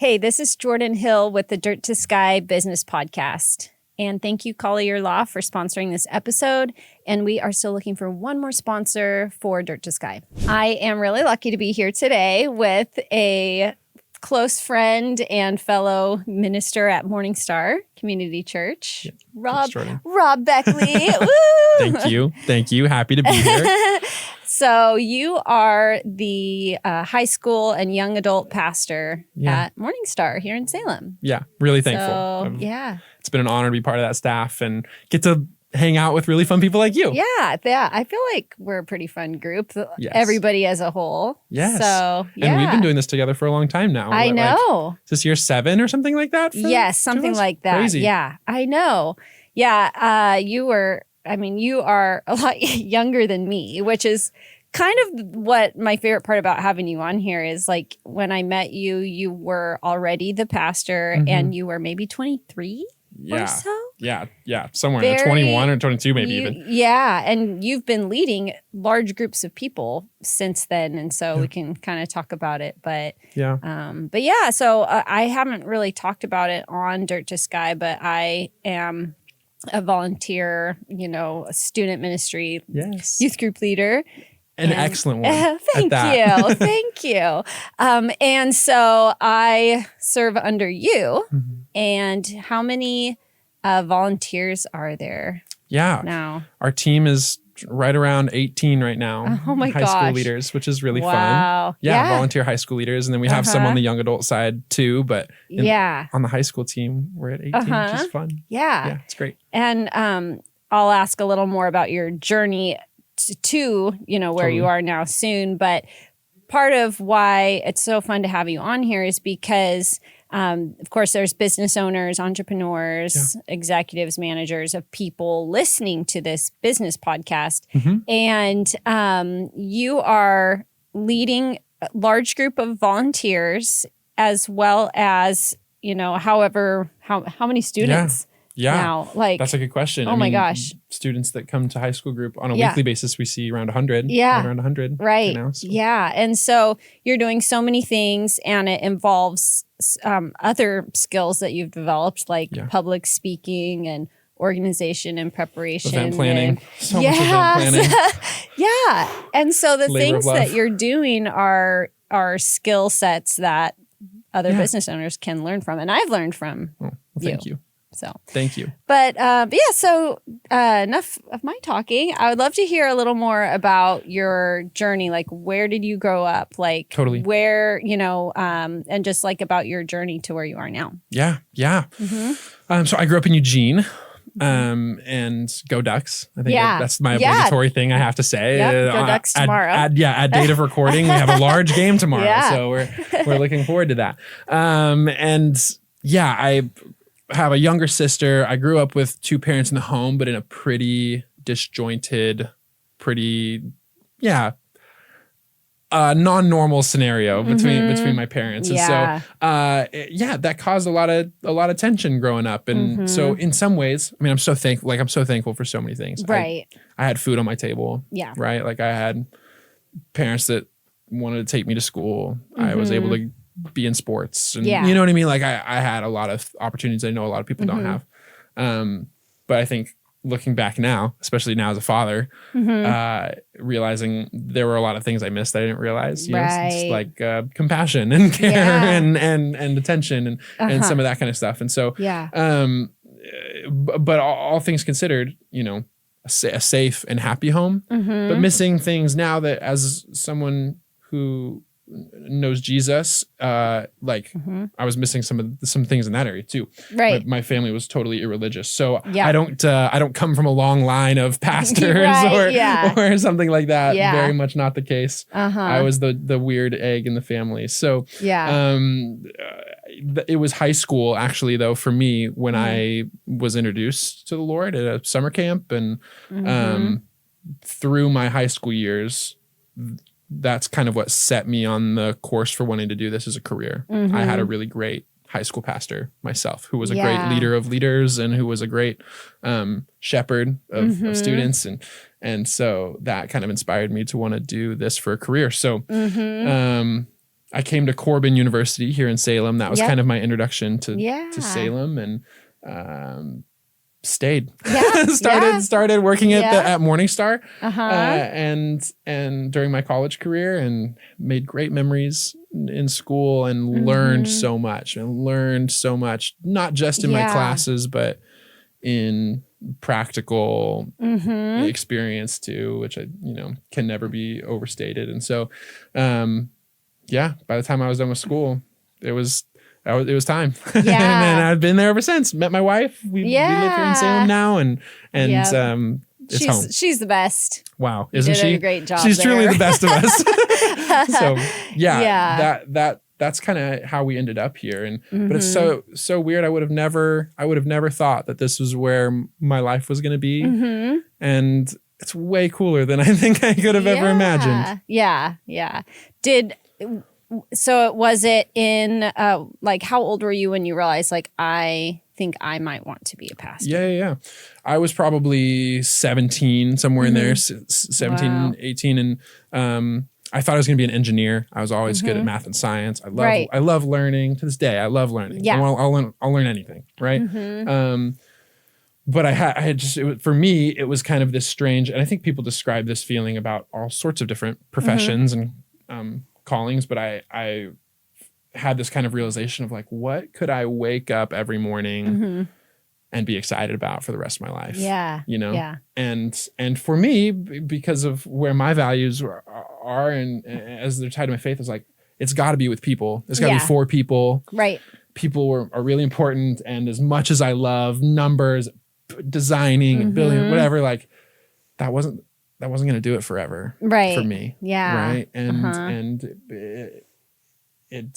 Hey, this is Jordan Hill with the Dirt to Sky Business Podcast. And thank you, Collier Law, for sponsoring this episode. And we are still looking for one more sponsor for Dirt to Sky. I am really lucky to be here today with a close friend and fellow minister at Morning Star Community Church, Rob Beckley. Woo! Thank you. Happy to be here. So you are the high school and young adult pastor at Morning Star here in Salem. Yeah, really thankful. So, it's been an honor to be part of that staff and get to hang out with really fun people like you. Yeah. I feel like we're a pretty fun group. Yes. Everybody as a whole. Yes. So, And we've been doing this together for a long time now. I know. Is this year 7 or something like that? Yes, something like that. Crazy. Yeah, I know. Yeah, you are a lot younger than me, which is kind of what my favorite part about having you on here is. Like when I met you, you were already the pastor and you were maybe 23 or so. Yeah. Somewhere in the 21 or 22 maybe even. Yeah, and you've been leading large groups of people since then. And so we can kind of talk about it. But so I haven't really talked about it on Dirt to Sky, but I am a volunteer, a student ministry, youth group leader. An excellent one. Thank you. And so I serve under you. Mm-hmm. And how many volunteers are there now? Our team is right around 18 right now. Oh my gosh. High school leaders, which is really fun. Yeah, volunteer high school leaders. And then we have some on the young adult side too. But on the high school team, we're at 18, which is fun. Yeah, it's great. And I'll ask a little more about your journey to where you are now soon. But part of why it's so fun to have you on here is because of course, there's business owners, entrepreneurs, executives, managers of people listening to this business podcast. Mm-hmm. And you are leading a large group of volunteers as well as, how many students? Yeah. Now, that's a good question. Oh my gosh. Students that come to high school group on a weekly basis, we see around 100. Yeah. Around 100. Right. Now, so. Yeah. And so you're doing so many things and it involves other skills that you've developed, like public speaking and organization and preparation. Event planning. And, so much event planning. Yeah. And so the Labor things that you're doing are skill sets that other business owners can learn from. And I've learned from thank you. So thank you. But so enough of my talking. I would love to hear a little more about your journey. Like, where did you grow up? Like, where, and just like about your journey to where you are now. Yeah. Mm-hmm. So I grew up in Eugene. And go Ducks. I think that's my obligatory thing I have to say. Go Ducks tomorrow. At date of recording, we have a large game tomorrow. So we're looking forward to that. I have a younger sister. I grew up with 2 parents in the home, but in a pretty disjointed, non-normal scenario between my parents. And so, that caused a lot of tension growing up. And so in some ways, I'm so thankful for so many things. Right. I had food on my table. Yeah. Right. Like I had parents that wanted to take me to school. I was able to be in sports and you know what I mean? Like I had a lot of opportunities I know a lot of people don't have. But I think looking back now, especially now as a father, realizing there were a lot of things I missed that I didn't realize, like compassion and care and attention and some of that kind of stuff. And so, but all things considered, a safe and happy home, but missing things now that as someone who knows Jesus, I was missing some things in that area too. Right. My family was totally irreligious, so I don't come from a long line of pastors or something like that. Yeah. Very much not the case. I was the weird egg in the family. So it was high school actually though for me when I was introduced to the Lord at a summer camp, and through my high school years, that's kind of what set me on the course for wanting to do this as a career. I had a really great high school pastor myself, who was a great leader of leaders and who was a great shepherd of students. And so that kind of inspired me to want to do this for a career. So I came to Corbin University here in Salem. That was kind of my introduction to Salem, and stayed. Started working at Morningstar, and during my college career, and made great memories in school, and learned so much, not just in my classes, but in practical experience too, which can never be overstated. And so, by the time I was done with school, it was time. And then I've been there ever since. Met my wife. We live here in Salem now, and it's home. She's the best. Wow, isn't she? Did a great job. She's there. truly the best of us. So that's kind of how we ended up here. And but it's so weird. I would have never thought that this was where my life was going to be. And it's way cooler than I think I could have ever imagined. Yeah. So was it in like, how old were you when you realized, like, I think I might want to be a pastor? Yeah. I was probably 17, somewhere in there, 17, 18. And I thought I was going to be an engineer. I was always good at math and science. I love learning. To this day, I love learning. Yeah. I'll learn anything, right? But I had just, for me, it was kind of this strange, and I think people describe this feeling about all sorts of different professions and callings, but I had this kind of realization of, like, what could I wake up every morning and be excited about for the rest of my life? Yeah. And for me, because of where my values are and as they're tied to my faith, is like, it's got to be with people. It's got to be for people. Right. People are really important. And as much as I love numbers, designing and building, whatever, like, that wasn't going to do it forever. Right. For me. Yeah. Right. And it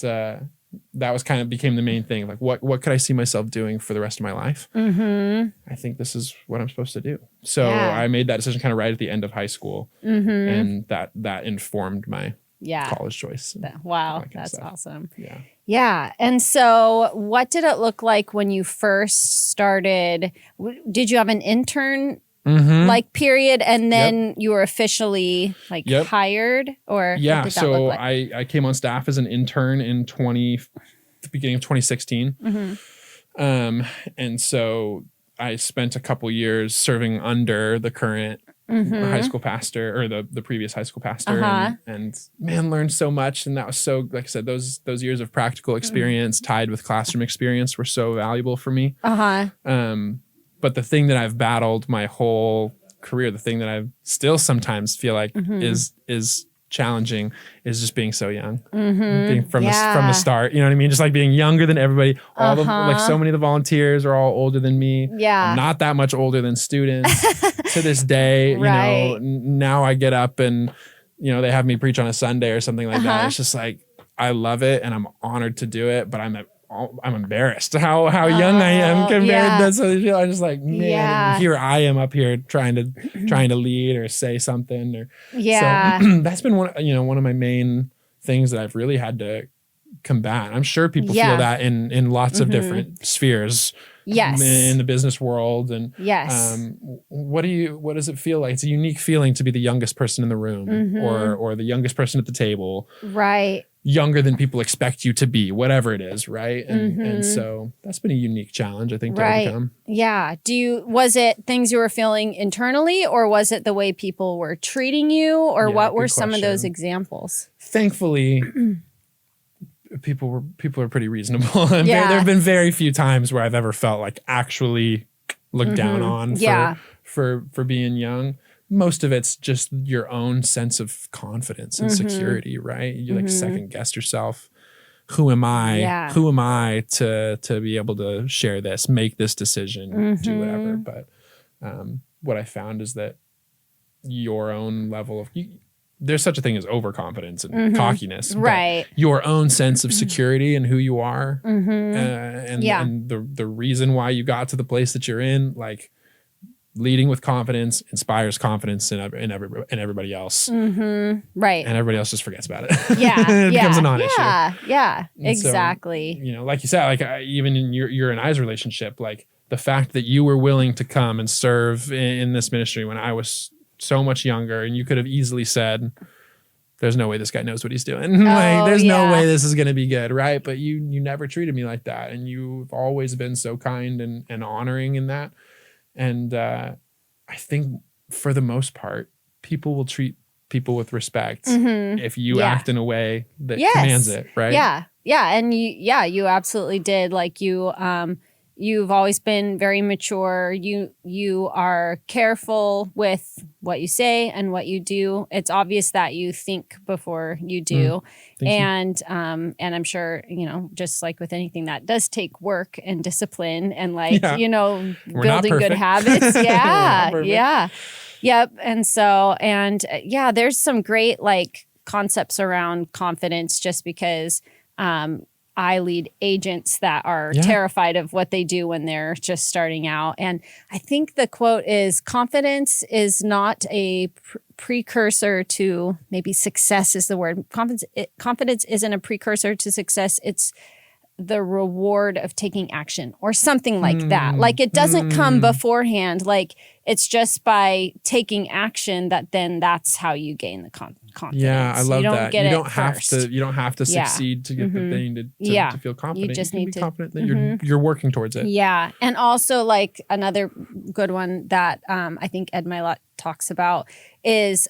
that was kind of became the main thing. Like, what could I see myself doing for the rest of my life? I think this is what I'm supposed to do. So I made that decision kind of right at the end of high school, and that informed my college choice. Wow, that's awesome. Yeah. And so what did it look like when you first started? Did you have an intern like period, and then you were officially like hired, or what did that look like? I came on staff as an intern in the beginning of 2016. And so I spent a couple years serving under the current high school pastor, or the previous high school pastor, and man, learned so much. And that was so, like I said, those years of practical experience tied with classroom experience were so valuable for me. But the thing that I've battled my whole career, the thing that I still sometimes feel like is challenging, is just being so young, being from the start. You know what I mean? Just like being younger than everybody. All the, like, so many of the volunteers are all older than me. Yeah, I'm not that much older than students to this day. You know, now I get up and they have me preach on a Sunday or something like that. It's just like, I love it and I'm honored to do it, but I'm embarrassed how young I am compared to so I'm just like, man, here I am up here trying to lead or say something, or so that's been one of my main things that I've really had to combat. I'm sure people feel that in lots of different spheres. In the business world. And what does it feel like? It's a unique feeling to be the youngest person in the room, or the youngest person at the table. Right. Younger than people expect you to be, whatever it is, right? And so that's been a unique challenge, I think, to overcome. Yeah. Was it things you were feeling internally, or was it the way people were treating you, or what were some of those examples? Thankfully, people are pretty reasonable. And there have been very few times where I've ever felt like actually looked down on for being young. Most of it's just your own sense of confidence and security, right? You like second guess yourself. Who am I? Yeah. Who am I to be able to share this, make this decision, do whatever? But what I found is that your own level of there's such a thing as overconfidence and cockiness, right? Your own sense of security and who you are, and the reason why you got to the place that you're in, like, leading with confidence inspires confidence in everybody else. Right. And everybody else just forgets about it. Yeah. It becomes a non-issue. Yeah. And exactly. So, like you said, like even in your and I's relationship, like the fact that you were willing to come and serve in this ministry when I was so much younger, and you could have easily said, there's no way this guy knows what he's doing. Like, there's no way this is going to be good. Right. But you never treated me like that. And you've always been so kind and honoring in that. And I think for the most part, people will treat people with respect if you act in a way that commands it. Right. Yeah. Yeah. And you absolutely did. Like you've always been very mature. You are careful with what you say and what you do. It's obvious that you think before you do. And I'm sure, just like with anything that does take work and discipline and building good habits. Yeah. Yep. And so, there's some great like concepts around confidence just because, I lead agents that are terrified of what they do when they're just starting out. And I think the quote is, confidence is not a precursor to, maybe success is the word. Confidence isn't a precursor to success. It's the reward of taking action or something like that. Like it doesn't come beforehand. Like it's just by taking action that's how you gain the confidence. Yeah, I love that. You don't have to succeed to get the thing to feel confident. You just need to be confident that you're working towards it. Yeah. And also like another good one that I think Ed Mylott talks about is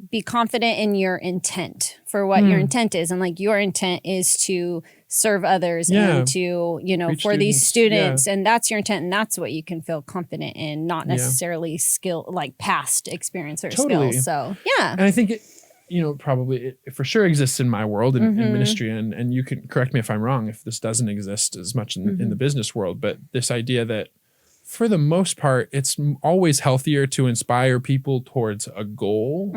be confident in your intent for what your intent is. And like your intent is to serve others and to, reach for these students. And that's your intent. And that's what you can feel confident in, not necessarily skill, like past experience or skills. So, yeah. And I think it for sure exists in my world in ministry. And you can correct me if I'm wrong, if this doesn't exist as much in the business world, but this idea that for the most part, it's always healthier to inspire people towards a goal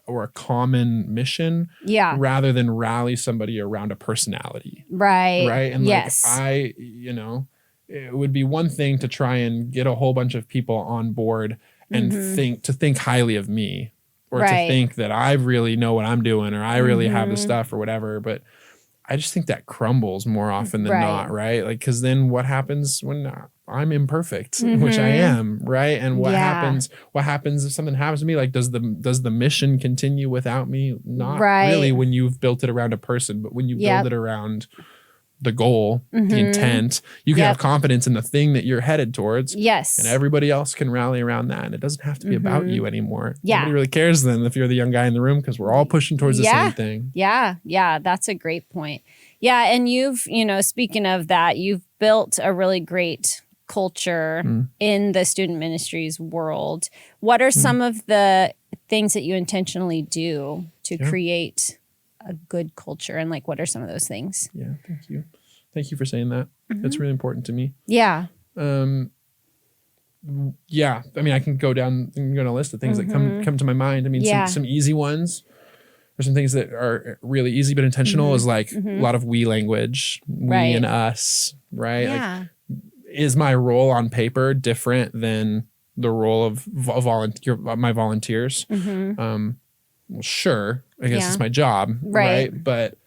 or a common mission rather than rally somebody around a personality. Right. Right. And it would be one thing to try and get a whole bunch of people on board and think highly of me or to think that I really know what I'm doing or I really have the stuff or whatever. But I just think that crumbles more often than not. Right. Like, because then what happens when I'm imperfect, which I am, right? And what happens if something happens to me? Like, does the mission continue without me? Not really when you've built it around a person, but when you build it around the goal, the intent, you can have confidence in the thing that you're headed towards. Yes. And everybody else can rally around that. And it doesn't have to be about you anymore. Yeah. Nobody really cares then if you're the young guy in the room because we're all pushing towards the same thing. Yeah. Yeah. That's a great point. Yeah. And you've, speaking of that, you've built a really great culture in the student ministries world. What are some of the things that you intentionally do to create a good culture? And like, what are some of those things? Yeah, thank you. Thank you for saying that. That's really important to me. Yeah. Yeah. I mean, I can go down a list of things that come to my mind. I mean, some easy ones or some things that are really easy but intentional is like a lot of we language, we and us, right? Yeah. Like, is my role on paper different than the role of my volunteers? Well, sure. I guess it's my job, right? But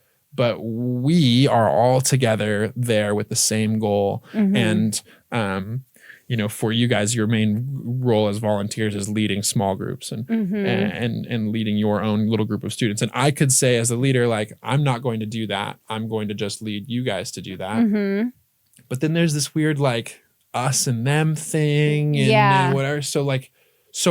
we are all together there with the same goal. And, for you guys, your main role as volunteers is leading small groups and leading your own little group of students. And I could say as a leader, like, I'm not going to do that. I'm going to just lead you guys to do that. But then there's this weird like us and them thing and whatever. So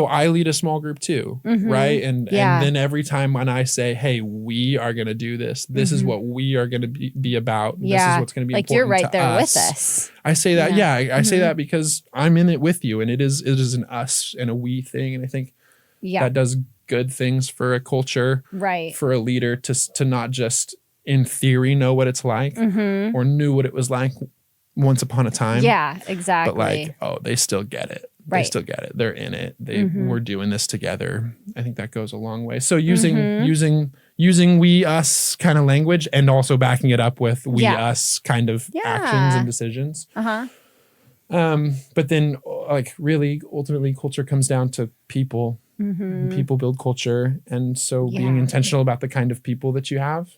I lead a small group too, right? And then every time when I say, hey, we are going to do this, this is what we are going to be about. This is what's going to be like important you're right to there us. with us. I say that. Yeah, I say that because I'm in it with you. And it is an us and a we thing. And I think that does good things for a culture, right? For a leader to not just in theory know what it's like or knew what it was like once upon a time. Yeah, exactly. But like, oh, they still get it. They still get it. They're in it. We're doing this together. I think that goes a long way. So using we us kind of language and also backing it up with we us kind of actions and decisions. But then like really ultimately culture comes down to people. People build culture. And so being intentional about the kind of people that you have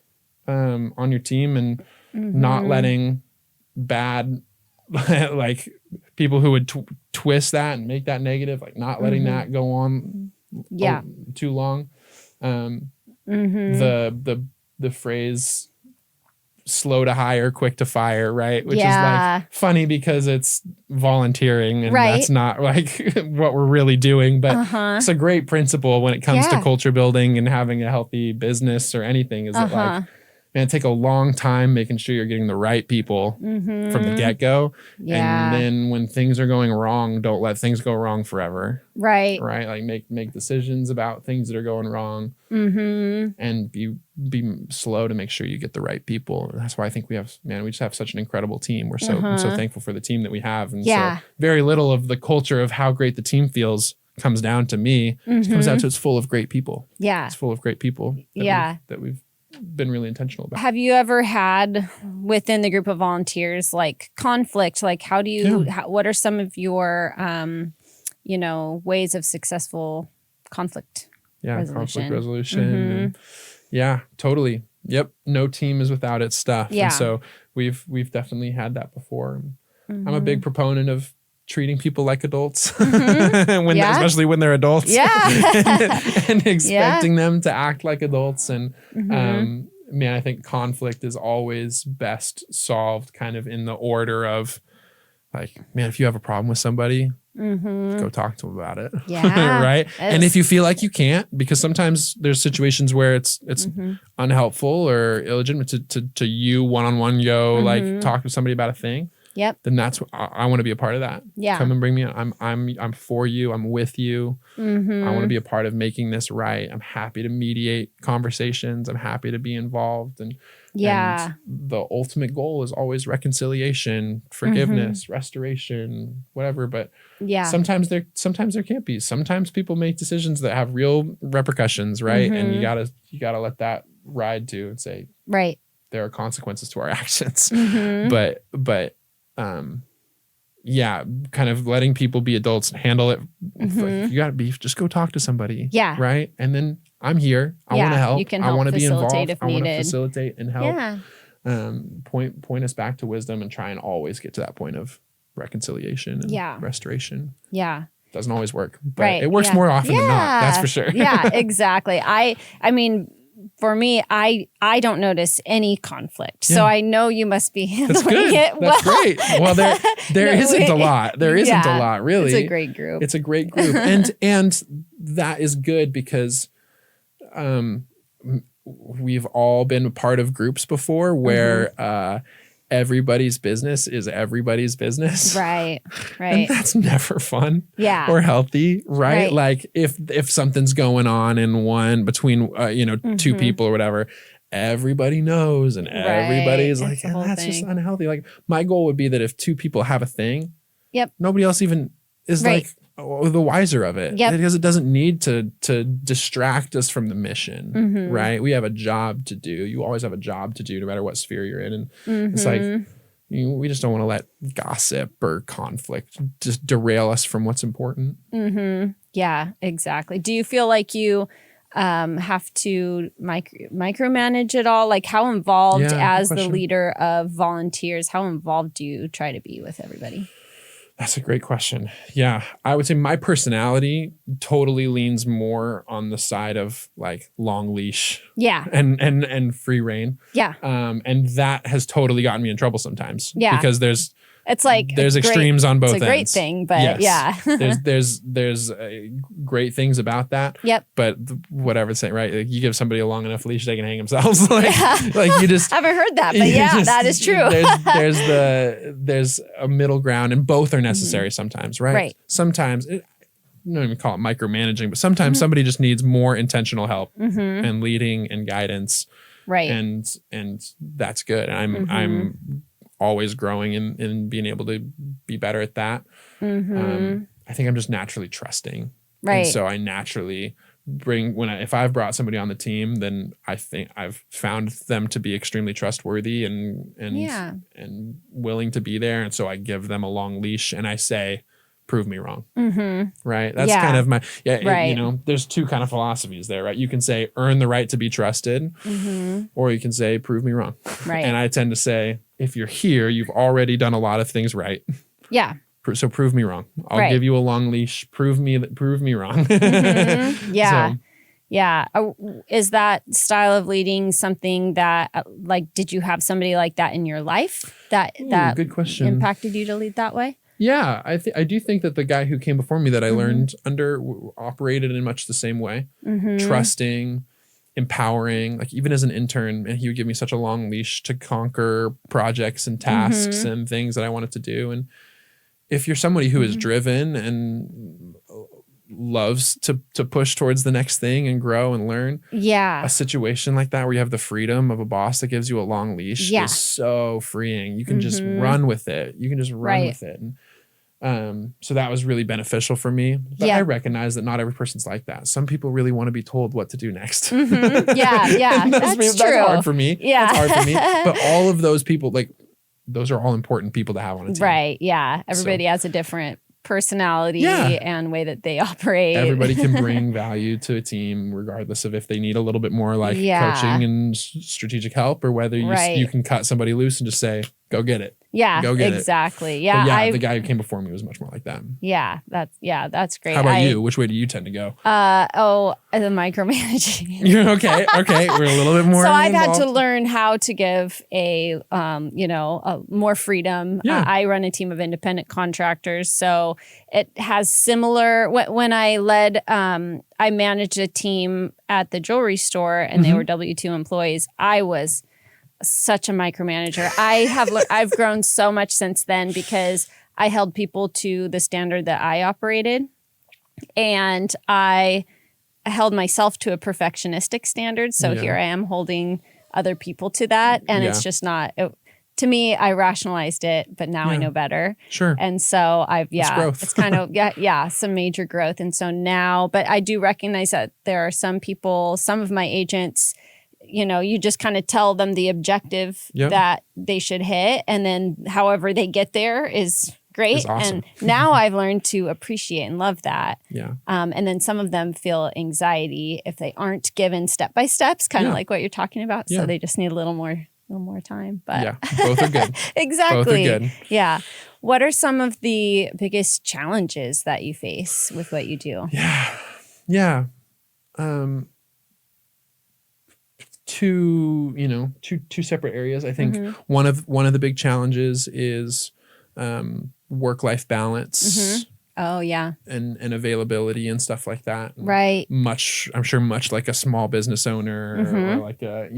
on your team and not letting bad like people who would twist that and make that negative, like not letting that go on too long. The phrase slow to hire, quick to fire, right? Which is like funny because it's volunteering and that's not like what we're really doing, but it's a great principle when it comes to culture building and having a healthy business or anything is that like, man, take a long time making sure you're getting the right people from the get-go. And then when things are going wrong, don't let things go wrong forever. Right. Like make decisions about things that are going wrong and be slow to make sure you get the right people. That's why I think we just have such an incredible team. I'm so thankful for the team that we have. And so very little of the culture of how great the team feels comes down to me. It comes down to it's full of great people. Yeah. It's full of great people that we've been really intentional about. Have you ever had within the group of volunteers like conflict? Like how do you, what are some of your, ways of successful conflict resolution? Conflict resolution. And, totally. Yep. No team is without its stuff. Yeah. And so we've definitely had that before. I'm a big proponent of treating people like adults, especially when they're adults, and expecting them to act like adults. And I think conflict is always best solved kind of in the order of like, man, if you have a problem with somebody, go talk to them about it. Right. And if you feel like you can't, because sometimes there's situations where it's unhelpful or illegitimate to you one-on-one go like talk to somebody about a thing. Yep. Then that's what I want to be a part of that. Yeah. Come and bring me. I'm for you. I'm with you. I want to be a part of making this right. I'm happy to mediate conversations. I'm happy to be involved. And the ultimate goal is always reconciliation, forgiveness, restoration, whatever. But sometimes there can't be. Sometimes people make decisions that have real repercussions, right? And you gotta let that ride too and say, right, there are consequences to our actions. But kind of letting people be adults and handle it. Like, you got to just go talk to somebody. Yeah. Right. And then I'm here. I want to help. You can help. I want to be involved. I want to facilitate and help. Yeah. Point us back to wisdom and try and always get to that point of reconciliation and restoration. Yeah. Doesn't always work, but it works more often than not. That's for sure. Yeah, exactly. I mean, for me, I don't notice any conflict. So I know you must be handling it well. That's great. Well, there isn't a lot. There isn't a lot, really. It's a great group. It's a great group. And that is good because we've all been a part of groups before where everybody's business is everybody's business. Right. And that's never fun or healthy, right? Like if something's going on in between two people or whatever, everybody knows and everybody's like, and that's just unhealthy. Like my goal would be that if two people have a thing, nobody else even is like the wiser of it, because it doesn't need to distract us from the mission, right? We have a job to do. You always have a job to do no matter what sphere you're in. And it's like, we just don't want to let gossip or conflict just derail us from what's important. Yeah, exactly. Do you feel like you have to micromanage it all? Like how involved as the leader of volunteers, how involved do you try to be with everybody? That's a great question. Yeah, I would say my personality totally leans more on the side of like long leash. Yeah. And free reign. Yeah. And that has totally gotten me in trouble sometimes. Yeah. Because there's extremes on both ends. It's a great thing, but there's great things about that. Yep. But whatever it's saying, right? Like you give somebody a long enough leash, they can hang themselves. Like you just I haven't heard that, but that is true. There's a middle ground, and both are necessary sometimes, right? Right. Sometimes I don't even call it micromanaging, but sometimes somebody just needs more intentional help and leading and guidance. Right. And that's good. I'm always growing and being able to be better at that. I think I'm just naturally trusting. Right. And so I naturally if I've brought somebody on the team, then I think I've found them to be extremely trustworthy and willing to be there. And so I give them a long leash and I say, prove me wrong. Right. That's kind of my, there's two kind of philosophies there, right? You can say, earn the right to be trusted, or you can say, prove me wrong. Right. And I tend to say, if you're here, you've already done a lot of things right. Yeah. So prove me wrong. I'll give you a long leash. Prove me wrong. Yeah. So, Yeah. Is that style of leading something that, like, did you have somebody like that in your life that good question. impacted you to lead that way? Yeah, I do think that the guy who came before me that I learned under operated in much the same way. Trusting, empowering, like even as an intern, and he would give me such a long leash to conquer projects and tasks and things that I wanted to do. And if you're somebody who is driven and loves to push towards the next thing and grow and learn, a situation like that where you have the freedom of a boss that gives you a long leash is so freeing. You can just run with it. You can just run with it. And so that was really beneficial for me. But I recognize that not every person's like that. Some people really want to be told what to do next. That's true. That's hard for me. That's hard for me. But all of those people, like, those are all important people to have on a team. Right. Yeah. Everybody has a different personality and way that they operate. Everybody can bring value to a team regardless of if they need a little bit more like coaching and strategic help, or whether you can cut somebody loose and just say, go get it. Yeah, go get exactly. it. Yeah. The guy who came before me was much more like that. Yeah, that's great. How about you? Which way do you tend to go? The micromanaging. You're okay. We're a little bit more. So I've had to learn how to give a more freedom. I run a team of independent contractors, so it has similar. When I led, I managed a team at the jewelry store, and they were W-2 employees. I was such a micromanager. I've grown so much since then because I held people to the standard that I operated, and I held myself to a perfectionistic standard. So here I am holding other people to that, and it's just not. To me, I rationalized it, but now I know better. Sure. And so it's kind of some major growth. And so now, but I do recognize that there are some people, some of my agents, you just kind of tell them the objective that they should hit. And then however they get there is great. It's awesome. And now I've learned to appreciate and love that. Yeah. And then some of them feel anxiety if they aren't given step-by-steps, kind of like what you're talking about. So they just need a little more time. But both are good. Exactly. Both are good. Yeah. What are some of the biggest challenges that you face with what you do? Yeah. Two separate areas. I think one of the big challenges is work-life balance. Oh yeah. And availability and stuff like that. Right. I'm sure much like a small business owner or like a,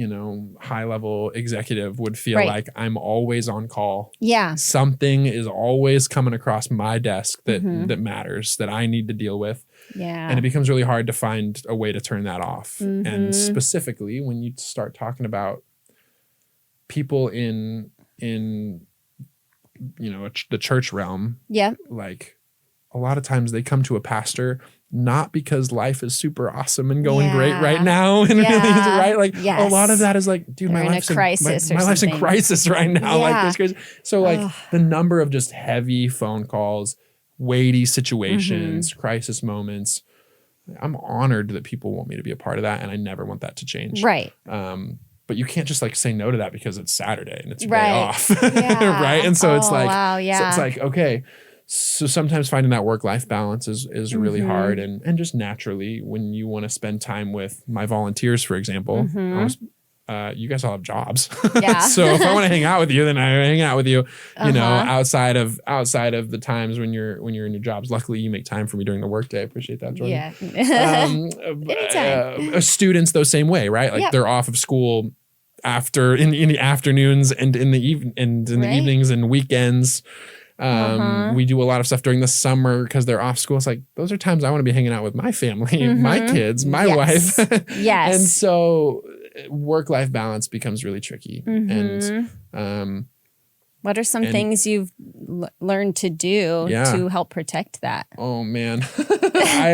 high level executive would feel like I'm always on call. Yeah. Something is always coming across my desk that matters, that I need to deal with. Yeah. And it becomes really hard to find a way to turn that off. And specifically when you start talking about people in the church realm. Yeah. Like, a lot of times they come to a pastor not because life is super awesome and going great right now and right, like a lot of that is like, dude, my life's in crisis right now. Like this crazy. So like the number of just heavy phone calls, weighty situations, crisis moments. I'm honored that people want me to be a part of that, and I never want that to change. Right. But you can't just like say no to that because it's Saturday and it's your day off, right? And so it's like, so it's like, okay. So sometimes finding that work-life balance is really hard. And just naturally, when you want to spend time with my volunteers, for example, you guys all have jobs. So if I want to hang out with you, then I hang out with you, outside of the times when you're in your jobs. Luckily, you make time for me during the workday. I appreciate that, Jordan. Yeah. Students, though, same way, right? Like they're off of school in the afternoons and in the evenings and weekends. We do a lot of stuff during the summer because they're off school. It's like, those are times I want to be hanging out with my family, my kids, my wife. Yes. And so work-life balance becomes really tricky. And what are some things you've learned to do to help protect that? Oh man, I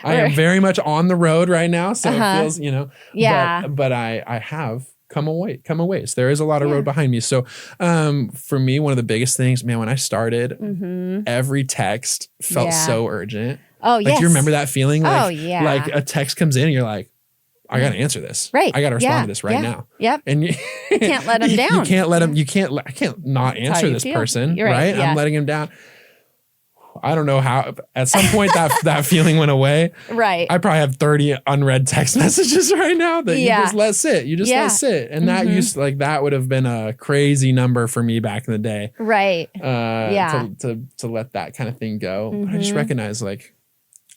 am very much on the road right now. So it feels, but I have come a ways. There is a lot of road behind me. So for me, one of the biggest things, man, when I started, every text felt so urgent. Oh, yes. Like, do you remember that feeling? Like, like a text comes in and you're like, I got to answer this. Right. I got to respond to this right now. Yep. And you can't let them down. You can't let them, I can't not answer this person. Right. I'm letting him down. I don't know how, at some point that feeling went away. Right. I probably have 30 unread text messages right now that you just let sit. You just let sit. And that used like, that would have been a crazy number for me back in the day. Right. To let that kind of thing go. But I just recognize like,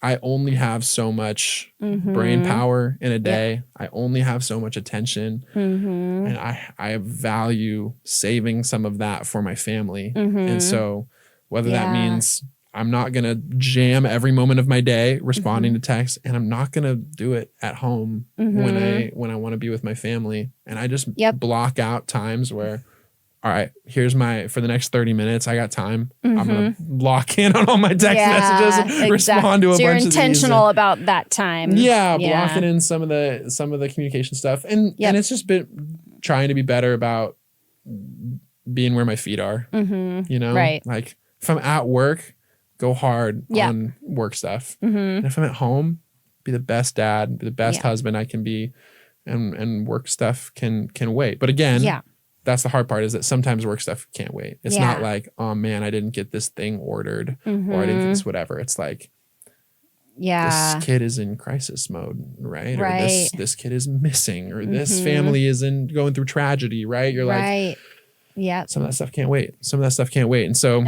I only have so much brain power in a day. I only have so much attention. And I value saving some of that for my family. And so whether that means I'm not going to jam every moment of my day responding to texts, and I'm not going to do it at home when I want to be with my family. And I just block out times where, all right, for the next 30 minutes, I got time. I'm going to lock in on all my text messages, respond to a bunch of these. You're intentional about that time. Blocking in some of the communication stuff. And it's just been trying to be better about being where my feet are, you know? Right. Like if I'm at work, go hard on work stuff. And if I'm at home, be the best dad, be the best husband I can be, and work stuff can wait. But again, that's the hard part, is that sometimes work stuff can't wait. It's not like, oh man, I didn't get this thing ordered or I didn't get this whatever. It's like, this kid is in crisis mode, right? Or this kid is missing, or this family is going through tragedy, right? You're like, some of that stuff can't wait. Some of that stuff can't wait. And so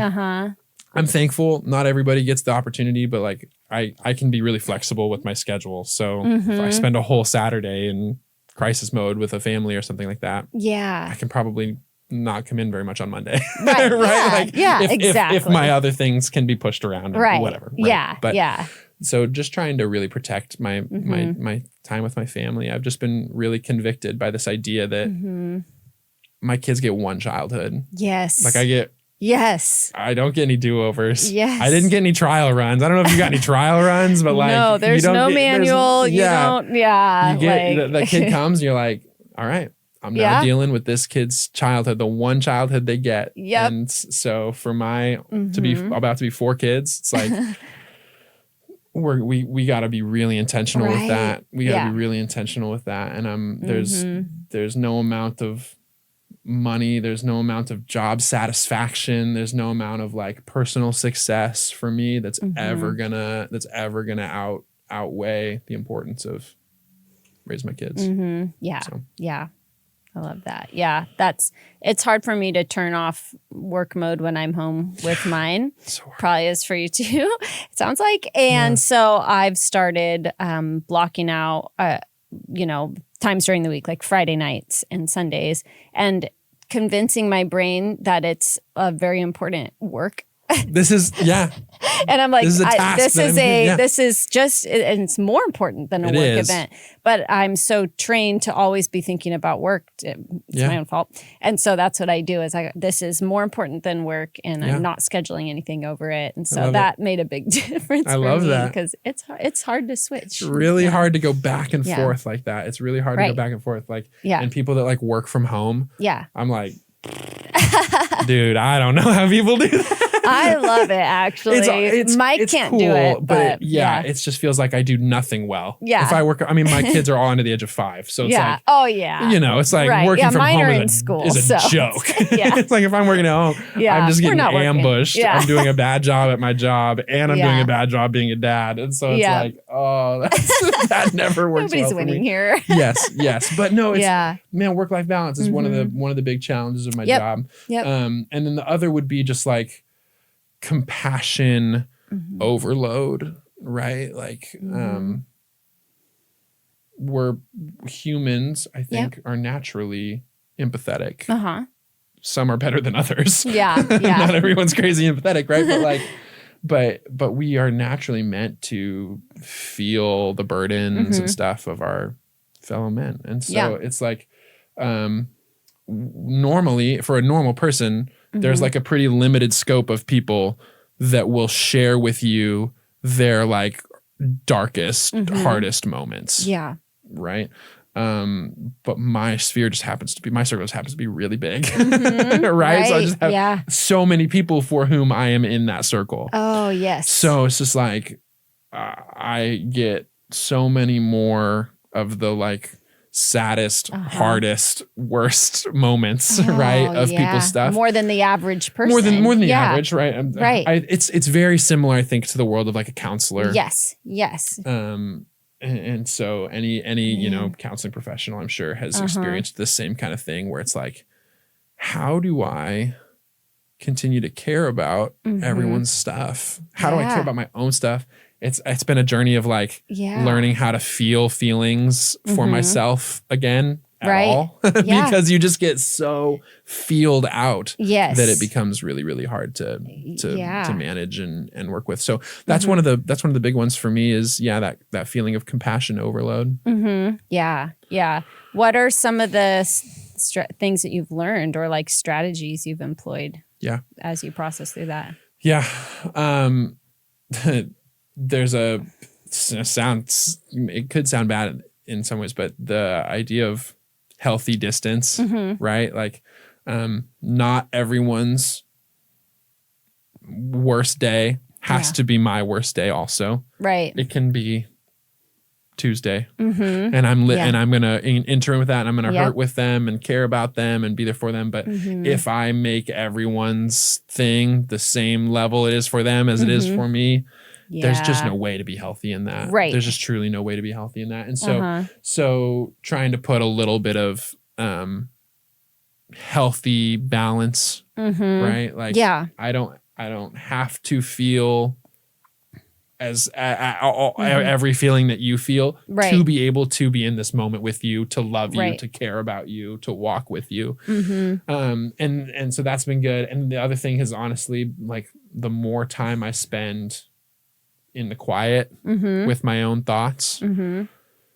I'm thankful not everybody gets the opportunity, but like I can be really flexible with my schedule. So if I spend a whole Saturday in crisis mode with a family or something like that, I can probably not come in very much on Monday. Right. Right. Exactly. If my other things can be pushed around or whatever. Right? But so just trying to really protect my time with my family. I've just been really convicted by this idea that my kids get one childhood. Yes. Like I don't get any do-overs. Yes. I didn't get any trial runs. I don't know if you got any trial runs, but like, no, there's no manual. You don't. Yeah. You get the kid comes, and you're like, all right, I'm now dealing with this kid's childhood, the one childhood they get. Yep. And so for my to be about to be 4 kids, it's like we got to be really intentional with that. We got to be really intentional with that. And there's no amount of money, there's no amount of job satisfaction, there's no amount of like personal success for me that's ever gonna outweigh the importance of raising my kids. I love that. It's hard for me to turn off work mode when I'm home with mine. Probably is for you too, it sounds like. And so I've started blocking out times during the week, like Friday nights and Sundays, and convincing my brain that it's a very important work. This is, And I'm like, this is just, and it's more important than a work event. But I'm so trained to always be thinking about work. It's my own fault. And so that's what I do is this is more important than work, and I'm not scheduling anything over it. And so that made a big difference for me, because it's hard to switch. It's really hard to go back and forth like that. It's really hard to go back and forth. Like, and people that like work from home. I'm like, dude, I don't know how people do that. I love it, actually. Mike can't cool, do it, but it just feels like I do nothing well. Yeah. If I work, I mean, my kids are all under the age of 5, so it's like, it's like working from mine home are in school, is a joke. It's like if I'm working at home, I'm just getting ambushed. I'm doing a bad job at my job, and I'm doing a bad job being a dad, and so it's like, that never works. Nobody's well winning here. Yes, but no, it's man, work-life balance is one of the big challenges of my job. And then the other would be just like compassion overload, right? Like we're humans, I think, are naturally empathetic. Some are better than others. Not everyone's crazy empathetic, right? But like but we are naturally meant to feel the burdens and stuff of our fellow men. And so it's like normally, for a normal person, there's like a pretty limited scope of people that will share with you their like darkest, hardest moments. Right. But my sphere just happens to be, my circle just happens to be really big. Right? So I just have so many people for whom I am in that circle. Oh, yes. So it's just like, I get so many more of the like saddest, hardest, worst moments, right, of people's stuff. More than the average person. More than the average, right? Right. It's very similar, I think, to the world of like a counselor. Yes. And so any counseling professional, I'm sure, has experienced this same kind of thing where it's like, how do I continue to care about everyone's stuff? How do I care about my own stuff? It's been a journey of like learning how to feel feelings for myself again at all because you just get so feeled out that it becomes really, really hard to manage and work with. So that's one of the big ones for me is that feeling of compassion overload. Yeah. What are some of the things that you've learned or like strategies you've employed as you process through that? There's it could sound bad in some ways, but the idea of healthy distance, right? Like, not everyone's worst day has to be my worst day also. Right. It can be Tuesday and I'm and I'm going to intern with that and I'm going to hurt with them and care about them and be there for them. But if I make everyone's thing the same level it is for them as it is for me, there's just no way to be healthy in that. Right. There's just truly no way to be healthy in that. And so trying to put a little bit of healthy balance, right? Like I don't have to feel as every feeling that you feel to be able to be in this moment with you, to love you, to care about you, to walk with you. And so that's been good. And the other thing is honestly, like the more time I spend in the quiet with my own thoughts,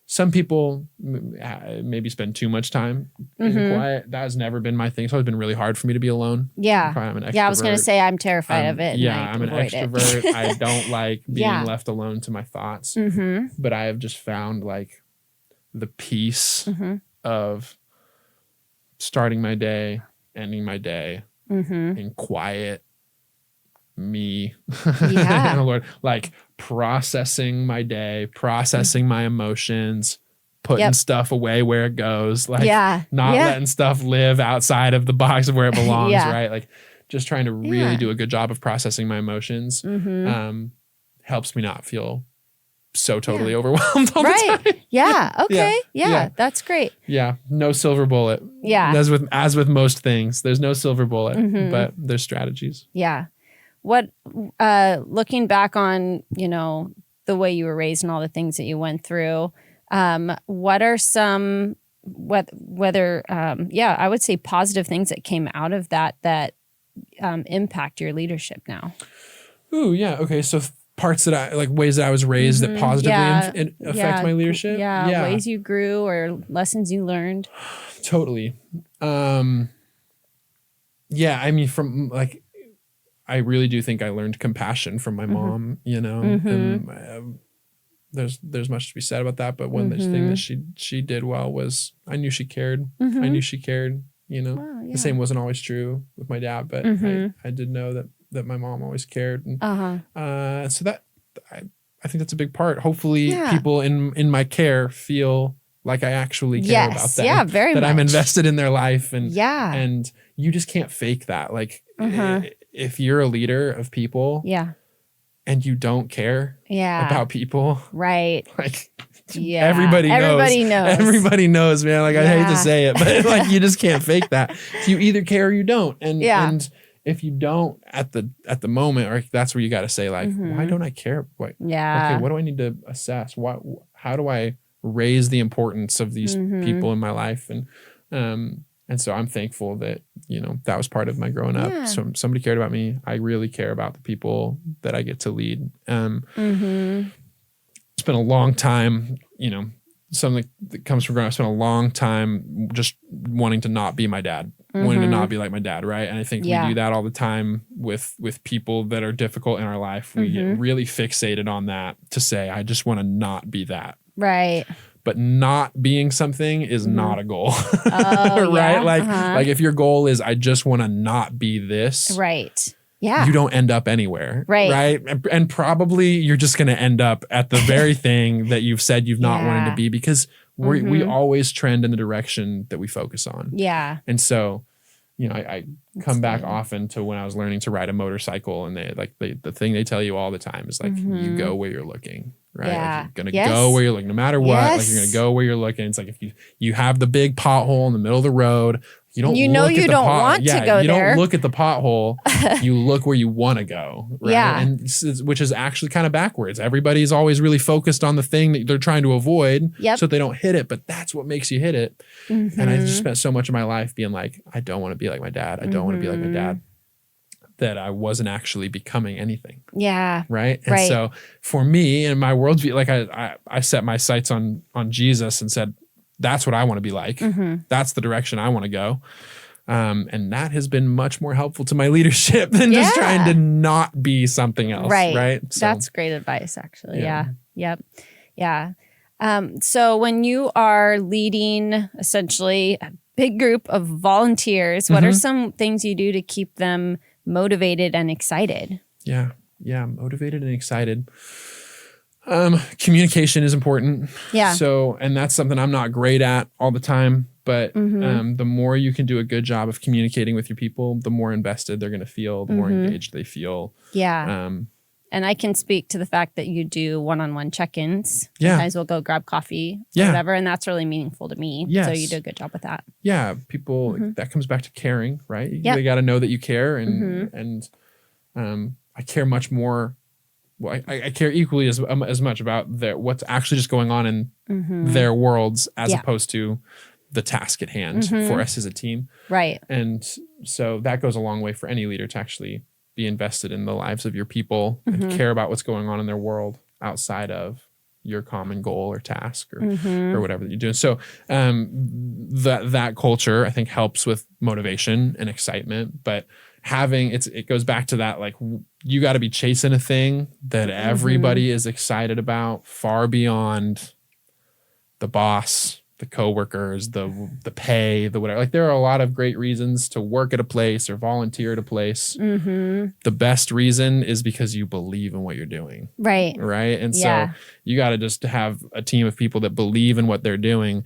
some people maybe spend too much time in the quiet. That has never been my thing. It's always been really hard for me to be alone. I'm an extrovert. I was going to say I'm terrified of it. I'm an extrovert. I don't like being left alone to my thoughts. But I have just found like the peace of starting my day, ending my day in quiet, me and the Lord, like processing my day, processing my emotions, putting stuff away where it goes, like not letting stuff live outside of the box of where it belongs, right? Like just trying to really do a good job of processing my emotions helps me not feel so totally overwhelmed all the time. Okay. That's great. No silver bullet. As with most things, there's no silver bullet, but there's strategies. What, looking back on, the way you were raised and all the things that you went through, what are some, I would say positive things that came out of that impact your leadership now? Ooh, yeah. Okay. So parts that I, like ways that I was raised that positively affect my leadership. Ways you grew or lessons you learned. Totally. I mean, from like, I really do think I learned compassion from my mom, and there's much to be said about that. But one thing that she did well was I knew she cared. I knew she cared, The same wasn't always true with my dad, but I did know that my mom always cared. And, so that I think that's a big part. Hopefully people in my care feel like I actually care about them. Yeah, very that much. I'm invested in their life. And you just can't fake that. Like if you're a leader of people and you don't care about people, right? Like everybody knows, man. Like I hate to say it, but like you just can't fake that. So you either care or you don't. And if you don't at the moment, or that's where you got to say like, why don't I care? Okay, what do I need to assess? How do I raise the importance of these people in my life? And so I'm thankful that, that was part of my growing up. So somebody cared about me. I really care about the people that I get to lead. It's been a long time, something that comes from growing up. I spent a long time just wanting to not be my dad, wanting to not be like my dad. Right. And I think we do that all the time with people that are difficult in our life. We get really fixated on that to say, I just want to not be that. Right. But not being something is not a goal. Right? Like if your goal is I just want to not be this. Right. Yeah. You don't end up anywhere. Right. And probably you're just going to end up at the very thing that you've said you've not wanted to be, because We always trend in the direction that we focus on. Yeah. And so, I come back often to when I was learning to ride a motorcycle, and the thing they tell you all the time is like, you go where you're looking, right? Yeah. Like you're going to go where you're looking, no matter what, like you're going to go where you're looking. It's like, if you have the big pothole in the middle of the road, you don't want to go there. You don't look at the pothole. You look where you want to go. Right? Yeah. And which is actually kind of backwards. Everybody's always really focused on the thing that they're trying to avoid so they don't hit it, but that's what makes you hit it. And I just spent so much of my life being like, I don't want to be like my dad. I don't want to be like my dad. That I wasn't actually becoming anything. Yeah. Right. And so for me in my worldview, like I set my sights on Jesus and said, that's what I want to be like. That's the direction I want to go. And that has been much more helpful to my leadership than just trying to not be something else. Right. So, that's great advice, actually. Yeah. Yep. Yeah. So when you are leading essentially a big group of volunteers, what are some things you do to keep them motivated and excited? Yeah. Motivated and excited. Communication is important. Yeah. So, and that's something I'm not great at all the time, but the more you can do a good job of communicating with your people, the more invested they're going to feel, the more engaged they feel. Yeah. And I can speak to the fact that you do one-on-one check-ins. Sometimes we'll go grab coffee or whatever, and that's really meaningful to me. Yes. So you do a good job with that. Yeah. People, that comes back to caring, right? You got to know that you care, and I care much more. Well, I care equally as much about what's actually just going on in their worlds as opposed to the task at hand for us as a team. Right. And so that goes a long way for any leader to actually be invested in the lives of your people and care about what's going on in their world outside of your common goal or task or whatever that you're doing. So that culture, I think, helps with motivation and excitement, but it goes back to that, like, you got to be chasing a thing that everybody is excited about, far beyond the boss, the coworkers, the pay, the whatever. Like, there are a lot of great reasons to work at a place or volunteer at a place. The best reason is because you believe in what you're doing. Right. And so you got to just have a team of people that believe in what they're doing.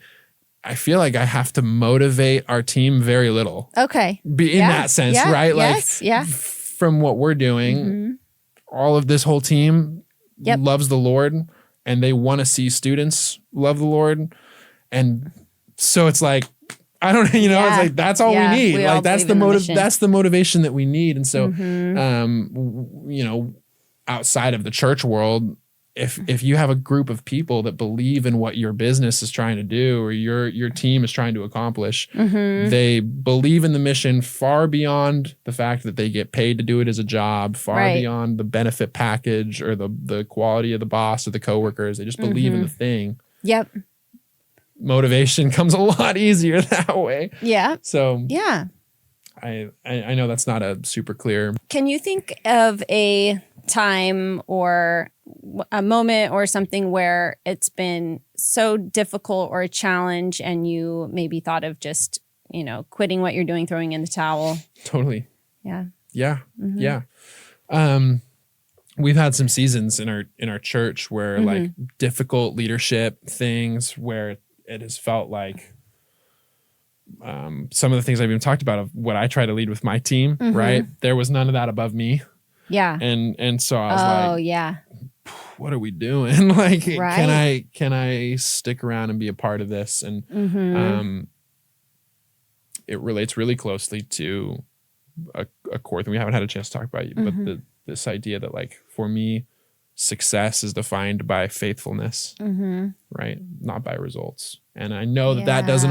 I feel like I have to motivate our team very little. Okay. In that sense, right? Like, from what we're doing, all of this whole team loves the Lord, and they want to see students love the Lord. And so it's like, I don't, it's like, that's all we need. Like, that's the motivation that we need. And so, outside of the church world, if you have a group of people that believe in what your business is trying to do or your team is trying to accomplish, they believe in the mission far beyond the fact that they get paid to do it as a job, far beyond the benefit package or the quality of the boss or the coworkers. They just believe in the thing. Yep. Motivation comes a lot easier that way. Yeah. So yeah, I know that's not a super clear. Can you think of a time or a moment or something where it's been so difficult or a challenge and you maybe thought of just, quitting what you're doing, throwing in the towel? Totally. Yeah. Yeah. Yeah. We've had some seasons in our church where like difficult leadership things where it has felt like some of the things I've even talked about of what I try to lead with my team, right? There was none of that above me. Yeah. And so I was what are we doing? Like, can I stick around and be a part of this? And it relates really closely to a core thing we haven't had a chance to talk about, but this idea that, like, for me, success is defined by faithfulness, right? Not by results. And I know that that's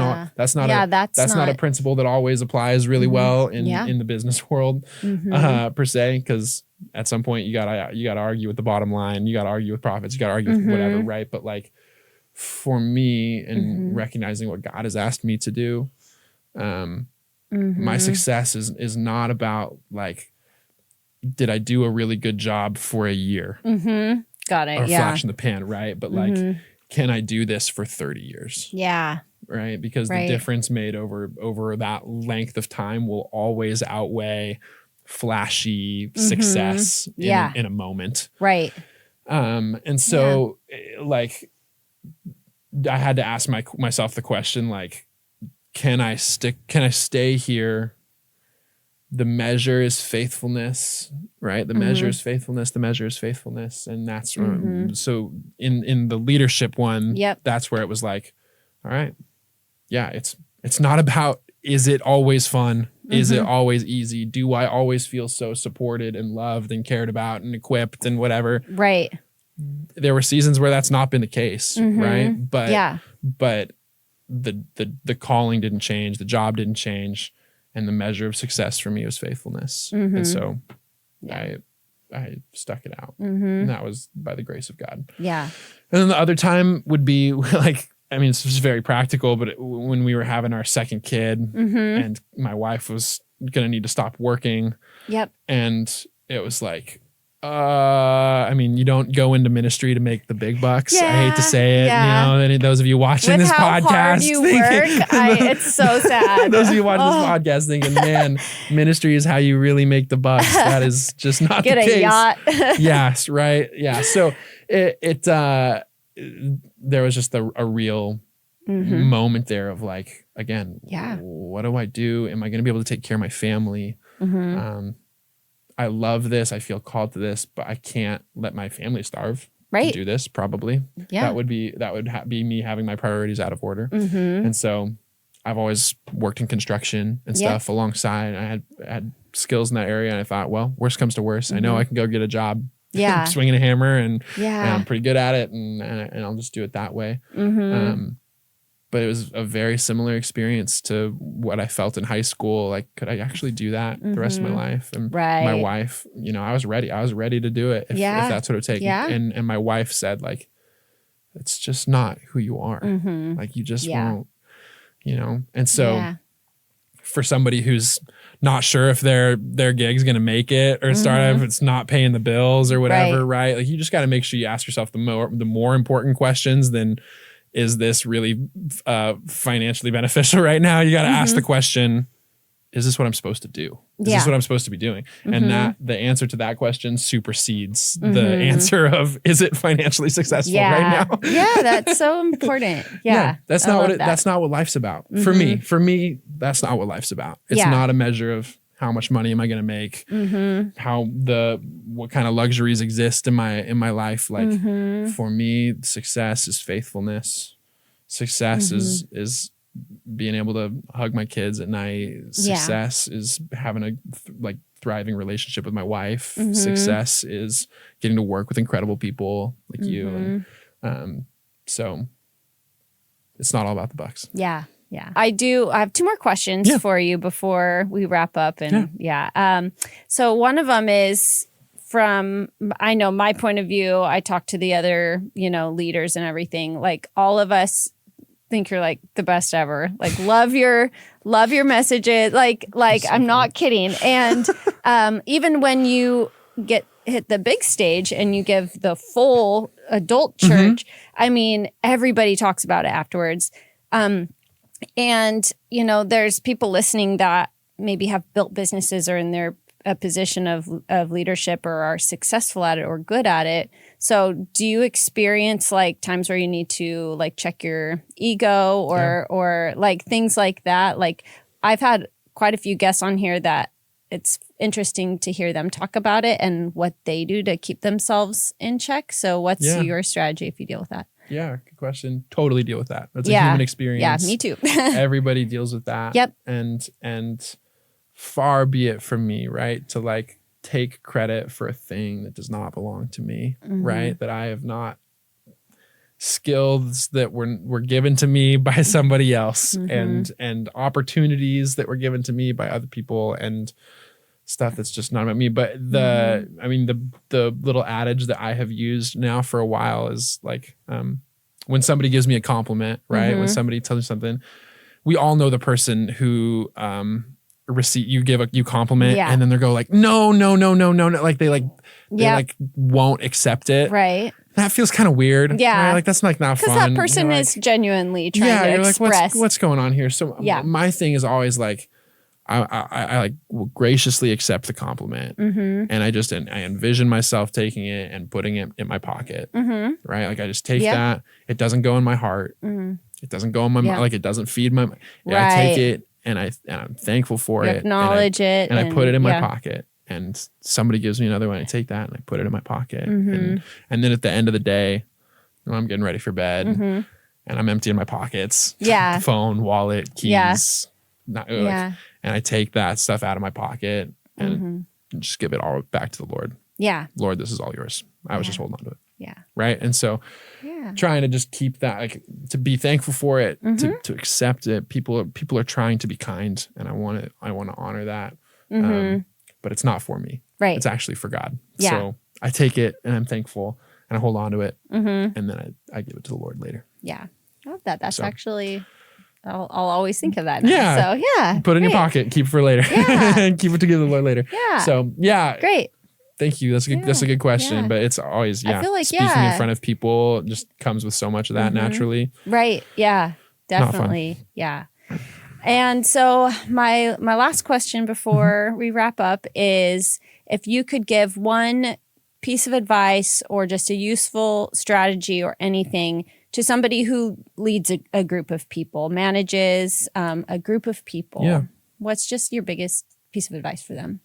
not a principle that always applies really well in the business world, per se, because at some point you gotta argue with the bottom line, you gotta argue with profits, you gotta argue with whatever, right? But like, for me, and recognizing what God has asked me to do, my success is not about, like, did I do a really good job for a year? Got it. Or flash in the pan, right? But like, can I do this for 30 years? Yeah. Right? Because the difference made over that length of time will always outweigh flashy success in a moment. Right. And so like, I had to ask myself the question, like, can I stay here? The measure is faithfulness, right? The measure is faithfulness. The measure is faithfulness. And that's so in the leadership one, that's where it was like, all right, yeah, it's not about, is it always fun? Is it always easy? Do I always feel so supported and loved and cared about and equipped and whatever? Right. There were seasons where that's not been the case, right? But the calling didn't change, the job didn't change, and the measure of success for me was faithfulness. And so I stuck it out. And that was by the grace of God. Yeah. And then the other time would be like, I mean, it's just very practical, but when we were having our second kid and my wife was going to need to stop working. Yep. And it was like, I mean, you don't go into ministry to make the big bucks. I hate to say it. You know, and those of you watching this podcast, hard you work, it's so sad. Those of you watching this podcast thinking, man, ministry is how you really make the bucks. That is just not the case. Get a yacht. Yes, right. Yeah. So there was just a real moment there of like, again, what do I do? Am I going to be able to take care of my family? I love this. I feel called to this, but I can't let my family starve to do this. Probably, that would be me having my priorities out of order. And so, I've always worked in construction and stuff alongside. I had skills in that area, and I thought, well, worst comes to worst, I know I can go get a job, swinging a hammer, and I'm pretty good at it, and I'll just do it that way. But it was a very similar experience to what I felt in high school. Like, could I actually do that the rest of my life? And my wife, you know, I was ready to do it if that's what it would take. And my wife said, like, it's just not who you are. Like, you just won't, you know? And so for somebody who's not sure if their gig's going to make it or start if it's not paying the bills or whatever, right? Like, you just got to make sure you ask yourself the more important questions than, is this really financially beneficial right now? You got to ask the question, is this what I'm supposed to do? Is this what I'm supposed to be doing? And that the answer to that question supersedes the answer of, is it financially successful right now? That's so important. That's not what life's about. For me, that's not what life's about. It's not a measure of how much money am I going to make? What kind of luxuries exist in my life? Like, for me, success is faithfulness. Success is being able to hug my kids at night. Success is having a thriving relationship with my wife. Success is getting to work with incredible people like you. And so it's not all about the bucks. Yeah. I have two more questions for you before we wrap up. And so one of them is from, I know my point of view, I talk to the other, leaders and everything. Like, all of us think you're like the best ever. Like, love your messages. Like I'm not kidding. And even when you hit the big stage and you give the full adult church, I mean, everybody talks about it afterwards. And, there's people listening that maybe have built businesses or in their a position of leadership or are successful at it or good at it. So do you experience like times where you need to like check your ego or like things like that? Like, I've had quite a few guests on here that it's interesting to hear them talk about it and what they do to keep themselves in check. So what's your strategy if you deal with that? Yeah, good question. Totally deal with that. That's a human experience. Yeah, me too. Everybody deals with that. Yep. And far be it from me, right, to like take credit for a thing that does not belong to me, right? That I have not, skills that were given to me by somebody else, and opportunities that were given to me by other people, and stuff that's just not about me. But the little adage that I have used now for a while is like, when somebody gives me a compliment, right? When somebody tells me something, we all know the person who you compliment and then they go like, no. Like they won't accept it. Right. That feels kind of weird. Yeah. Right? Like, that's like not fun. Because that person is genuinely trying to express. Like, what's going on here? So my thing is always like, I like will graciously accept the compliment, and I envision myself taking it and putting it in my pocket, right? Like I just take that. It doesn't go in my heart. It doesn't go in my mind. Like it doesn't feed my. I take it and I'm thankful for it. Acknowledge it, and I put it in my pocket. And somebody gives me another one. I take that and I put it in my pocket. And then at the end of the day, when I'm getting ready for bed, and I'm emptying my pockets. Phone, wallet, keys. And I take that stuff out of my pocket and just give it all back to the Lord. Lord, this is all yours. I was just holding on to it. Right. And so trying to just keep that, like to be thankful for it, to accept it. People are trying to be kind, and I want to honor that. But it's not for me. Right. It's actually for God. So I take it and I'm thankful and I hold on to it. And then I give it to the Lord later. I love that. That's actually... I'll always think of that now. So put it in your pocket, keep it for later. And keep it to give the Lord later. So great. Thank you. That's a good, that's a good question. But it's always, I feel like speaking in front of people just comes with so much of that naturally. Right. Yeah, definitely. Yeah. And so my last question before we wrap up is, if you could give one piece of advice or just a useful strategy or anything to somebody who leads a group of people, manages a group of people, what's just your biggest piece of advice for them?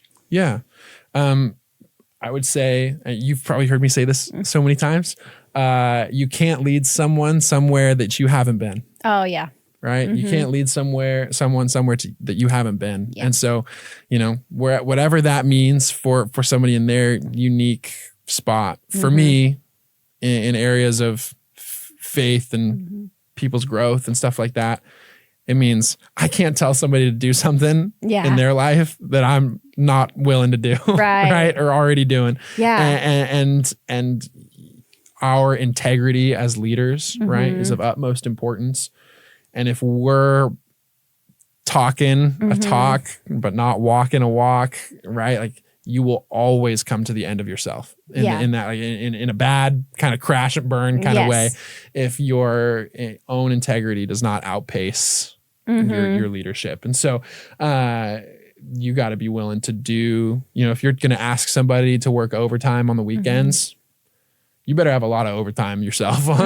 I would say, you've probably heard me say this so many times, you can't lead someone somewhere that you haven't been. Oh, yeah. Right? You can't lead someone somewhere that you haven't been. And so, whatever that means for somebody in their unique spot, for me, in areas of faith and people's growth and stuff like that, it means I can't tell somebody to do something in their life that I'm not willing to do, right? Or already doing. And our integrity as leaders, right, is of utmost importance. And if we're talking a talk but not walking a walk, right, like you will always come to the end of yourself in that, like, in a bad kind of crash and burn kind of way, if your own integrity does not outpace your leadership. And so you got to be willing to do, if you're going to ask somebody to work overtime on the weekends, you better have a lot of overtime yourself, right?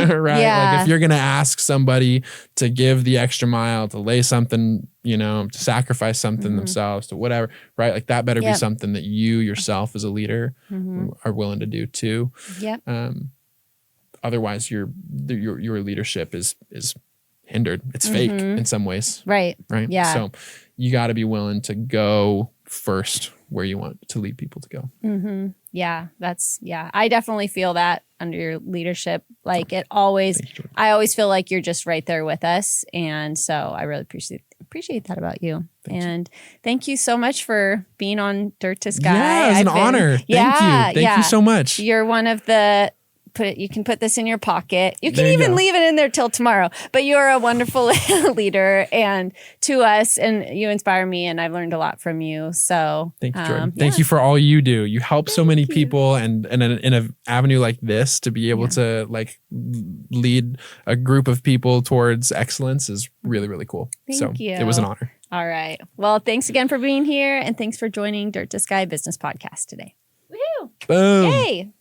Like if you're going to ask somebody to give the extra mile, to lay something, to sacrifice something themselves, to whatever, right? Like that better be something that you yourself as a leader are willing to do too. Otherwise your leadership is hindered. It's fake in some ways. Right. Yeah. So you got to be willing to go first where you want to lead people to go. Yeah, I definitely feel that under your leadership. Like I always feel like you're just right there with us. And so I really appreciate that about you. Thank you so much for being on Dirt to Sky. Yeah, it's an honor. Thank you so much. You're one of the... You can put this in your pocket. You can even leave it in there till tomorrow. But you're a wonderful leader and to us, and you inspire me, and I've learned a lot from you. So thank you, Jordan. Thank you for all you do. You help so many people, and in an avenue like this, to be able to like lead a group of people towards excellence is really, really cool. Thank you. It was an honor. All right. Well, thanks again for being here, and thanks for joining Dirt to Sky Business Podcast today. Woohoo! Boom. Yay!